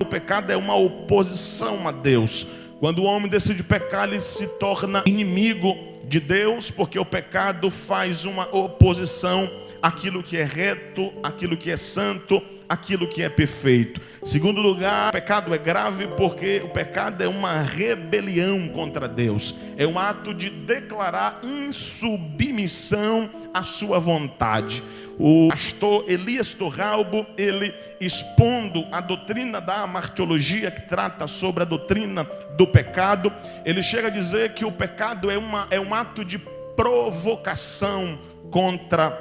O pecado é uma oposição a Deus. Quando o homem decide pecar, ele se torna inimigo de Deus, porque o pecado faz uma oposição àquilo que é reto, àquilo que é santo, aquilo que é perfeito. Segundo lugar, o pecado é grave porque o pecado é uma rebelião contra Deus. É um ato de declarar insubmissão à sua vontade. O pastor Elias Torralbo, ele expondo a doutrina da martiologia, que trata sobre a doutrina do pecado, ele chega a dizer que o pecado é um ato de provocação contra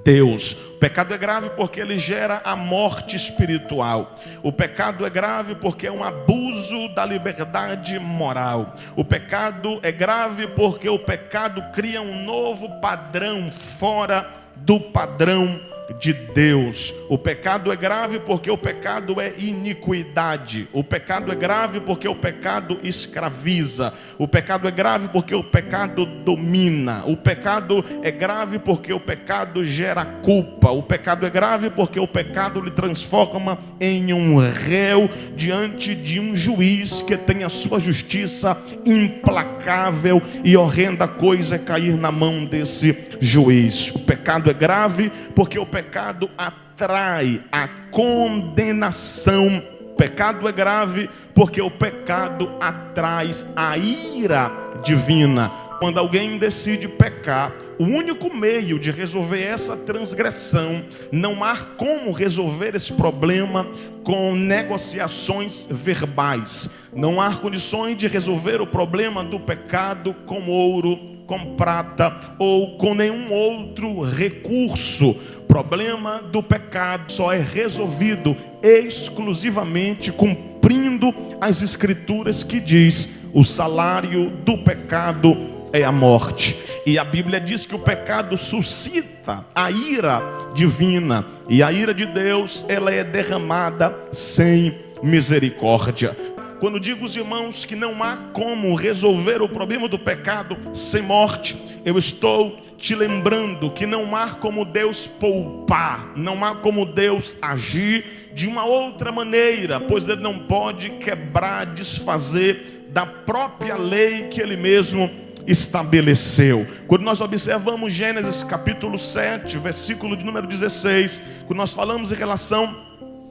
Deus. O pecado é grave porque ele gera a morte espiritual. O pecado é grave porque é um abuso da liberdade moral. O pecado é grave porque o pecado cria um novo padrão fora do padrão de Deus. O pecado é grave porque o pecado é iniquidade. O pecado é grave porque o pecado escraviza. O pecado é grave porque o pecado domina. O pecado é grave porque o pecado gera culpa. O pecado é grave porque o pecado lhe transforma em um réu diante de um juiz que tem a sua justiça implacável, e horrenda coisa é cair na mão desse juiz. O pecado é grave porque o pecado atrai a condenação. O pecado é grave porque o pecado atrai a ira divina. Quando alguém decide pecar, o único meio de resolver essa transgressão, não há como resolver esse problema com negociações verbais. Não há condições de resolver o problema do pecado com ouro, com prata ou com nenhum outro recurso. O problema do pecado só é resolvido exclusivamente cumprindo as escrituras, que diz: o salário do pecado é a morte. E a Bíblia diz que o pecado suscita a ira divina, e a ira de Deus, ela é derramada sem misericórdia. Quando digo aos irmãos que não há como resolver o problema do pecado sem morte, eu estou te lembrando que não há como Deus poupar, não há como Deus agir de uma outra maneira, pois Ele não pode quebrar, desfazer da própria lei que Ele mesmo estabeleceu. Quando nós observamos Gênesis capítulo 7, versículo de número 16, quando nós falamos em relação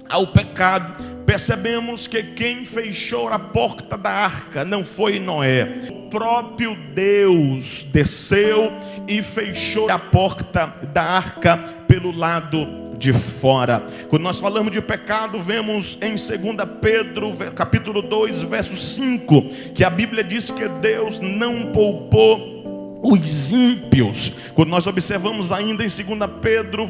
ao pecado, percebemos que quem fechou a porta da arca não foi Noé. O próprio Deus desceu e fechou a porta da arca pelo lado de fora. Quando nós falamos de pecado, vemos em 2 Pedro capítulo 2, verso 5, que a Bíblia diz que Deus não poupou os ímpios. Quando nós observamos ainda em 2 Pedro,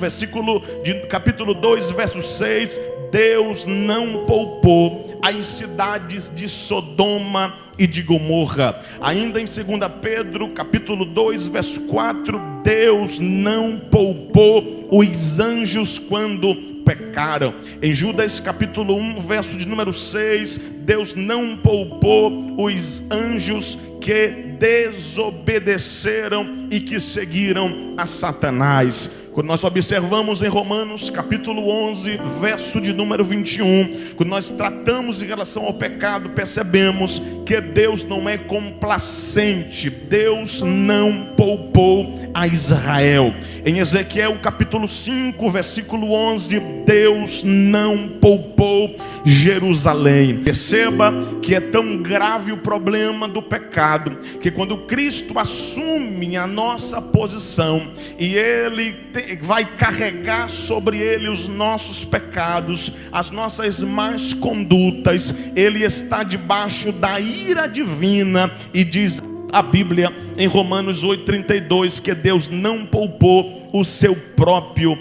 capítulo 2, verso 6, Deus não poupou as cidades de Sodoma e de Gomorra. Ainda em 2 Pedro, capítulo 2, verso 4, Deus não poupou os anjos quando pecaram. Em Judas, capítulo 1, verso de número 6, Deus não poupou os anjos que desobedeceram e que seguiram a Satanás. Quando nós observamos em Romanos capítulo 11, verso de número 21, quando nós tratamos em relação ao pecado, percebemos que Deus não é complacente. Deus não poupou a Israel. Em Ezequiel capítulo 5, versículo 11, Deus não poupou Jerusalém. Perceba que é tão grave o problema do pecado, que quando Cristo assume a nossa posição e Ele vai carregar sobre Ele os nossos pecados, as nossas más condutas, Ele está debaixo da ira divina. E diz a Bíblia em Romanos 8:32 que Deus não poupou o seu próprio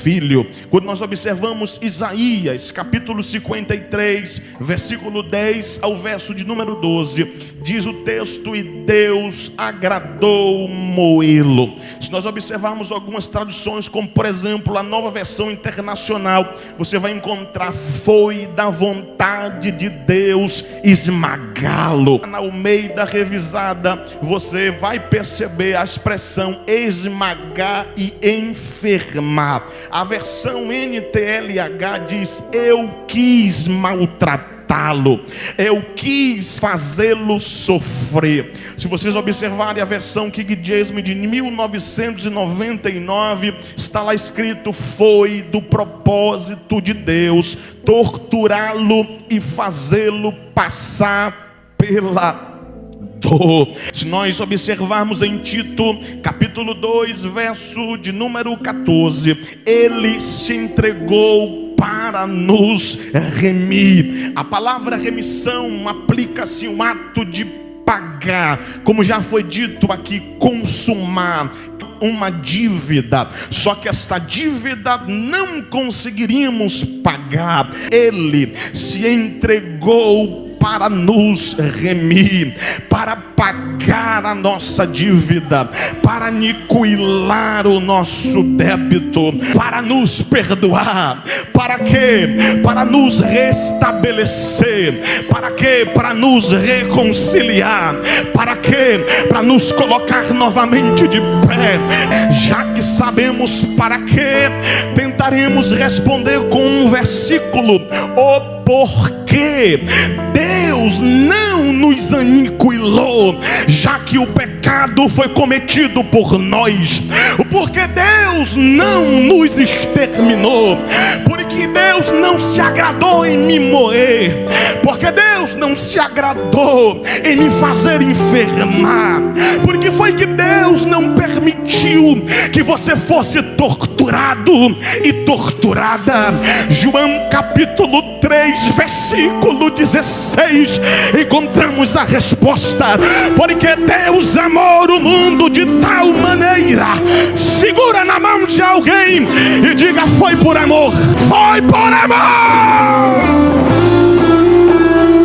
filho. Quando nós observamos Isaías capítulo 53, versículo 10 ao verso de número 12, diz o texto: e Deus agradou moê-lo. Se nós observarmos algumas traduções, como por exemplo a Nova Versão Internacional, você vai encontrar: foi da vontade de Deus esmagá-lo. Na Almeida Revisada, você vai perceber a expressão esmagar e me enfermar. A versão NTLH diz: eu quis maltratá-lo, eu quis fazê-lo sofrer. Se vocês observarem a versão King James de 1999, está lá escrito: foi do propósito de Deus torturá-lo e fazê-lo passar pela dor. Se nós observarmos em Tito, capítulo 2, verso de número 14, ele se entregou para nos remir. A palavra remissão aplica-se um ato de pagar, como já foi dito aqui, consumar uma dívida, só que esta dívida não conseguiríamos pagar. Ele se entregou para nos remir, para pagar a nossa dívida, para aniquilar o nosso débito, para nos perdoar. Para quê? Para nos restabelecer. Para quê? Para nos reconciliar. Para quê? Para nos colocar novamente de pé. Já que sabemos para quê, tentaremos responder com um versículo: o porquê Deus não nos aniquilou, já que o pecado foi cometido por nós. O porquê Deus não nos exterminou, porque Deus não se agradou em me morrer, porque Deus não se agradou em me fazer enfermar, porque foi que Deus não permitiu que você fosse torturado e torturada. João capítulo 3, versículo 16, encontramos a resposta: porque Deus amou o mundo de tal maneira. Segura na mão de alguém e diga: foi por amor, foi por amor.